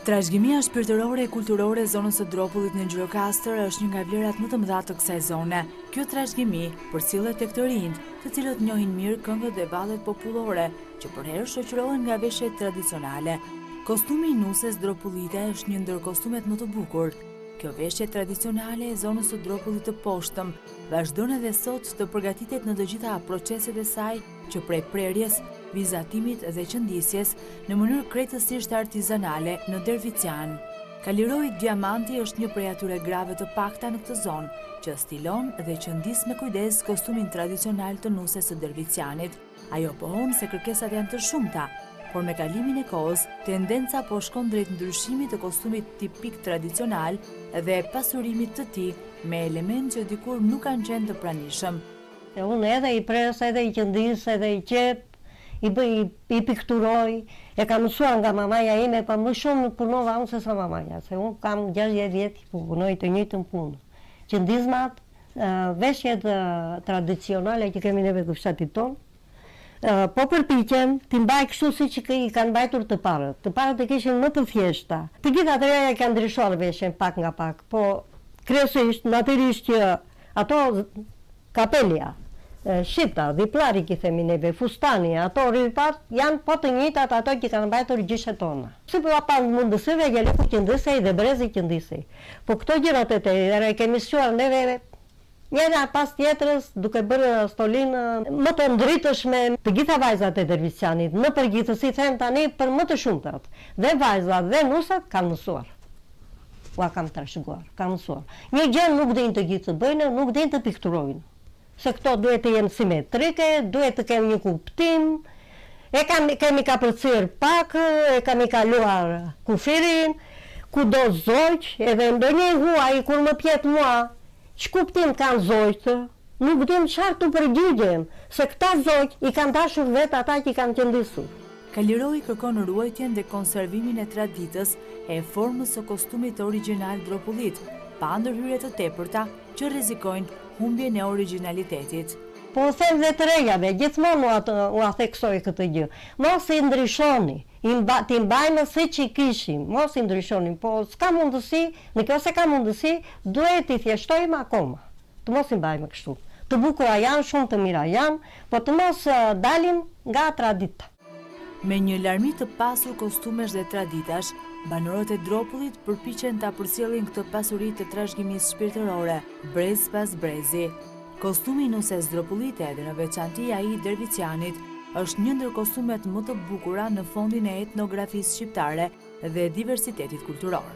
Trashëgimia shpirtërore e kulturore e zonës së Dropullit në Gjirokastër është një nga vlerat më të mëdha të kësaj zone. Kjo trashëgimi përcillet tek të rinjt, të cilët njohin mirë këngët dhe vallet popullore, që përherë shoqërohen nga veshjet tradicionale. Kostumi i nuses dropullite është një ndër kostumet më të bukur. Kjo veshje tradicionale e zonës së Dropullit të poshtëm vazhdon edhe sot të përgatitet në të gjitha proceset e saj, që prej prerjes, vizatimit dhe qëndisjes në mënyrë krejtësisht artizanale në Dervician. Kaliroi Diamanti është një prej atyre grave të pakta në këtë zonë, që stilon dhe qëndis me kujdes kostumin tradicional të nuses së Dervicianit. Ajo pohon se kërkesat janë të shumta, por me kalimin e kohës, tendenca po shkon drejt ndryshimit të kostumit tipik tradicional dhe pasurimit të tij me element që dikur nuk kanë qenë të pranishëm. Unë edhe i pres, edhe i qëndis, edhe i qep, i pikturoj, e kam mësuar nga mamaja ime, pa më shumë punova unë se sa mamaja, se unë kam 60 vjet punoj të njëjtën punë. Qëndizmat, veshjet tradicionale që kemi neve të fshatit tonë, po përpiqem t'i mbaj kështu si që i kanë mbajtur të parët. Të parët e kishin më të thjeshta. Të gjitha të reja kanë ndryshuar veshjen pak nga pak, po kryesisht, natyrisht që ato kapelja, shqipta, diplari që themi neve, fustani, ato rripat janë po të njëjtat ato që kanë mbajtur gjyshet tona. Si po pa mundësive gjeleku qëndisej dhe brezi qëndisej. Po këto gjërat e tjera kemi shuar neve njëra pas tjetrës duke bërë stolinë më të ndritëshme. Të gjitha vajzat e Dervicianit, në përgjithësi them tani për më të shumtat, dhe vajzat dhe nusat kanë mësuar. Ua kam trashëguar, kam mësuar. Një gjë nuk din të gjithë të bëjnë, nuk din të pikturojnë. Se këto duhet të jenë simetrike, duhet të kemë një kuptim, kemi ka përcirë pak, e kemi kaluar kufirin, ku do zogj, edhe ndonjë huaj, kur më pjetë mua, që kuptim kanë zogjtë, nuk dim çfarë të përgjigjem, se këta zogj i kanë dashur vetë ata që kanë qëndisur. Kaliroi kërkon ruajtjen dhe konservimin e traditës e formës së kostumit origjinal dropullit, pa ndërhyrje të tepërta që rrezikojnë humbjen e origjinalitetit. Po them dhe të rejave, gjithmonë u theksoj këtë gjë. Mos i ndryshoni, t'i mbajmë si që kishim, mos i ndryshoni, po s'ka mundësi, në kjo se ka mundësi, duhet t'i thjeshtojmë akoma. Të mos i mbajmë kështu. Të bukura janë, shumë të mira janë, po të mos dalim nga tradita. Me një larmi të pasur kostumesh dhe traditash, banorët e Dropullit përpiqen ta përcjellin këtë pasuri të trashëgimisë shpirtërore, brez pas brezi. Kostumi i nuses dropullite dhe në veçanti ai i Dervicianit është një ndër kostumet më të bukura në fondin e etnografisë shqiptare dhe diversitetit kulturor.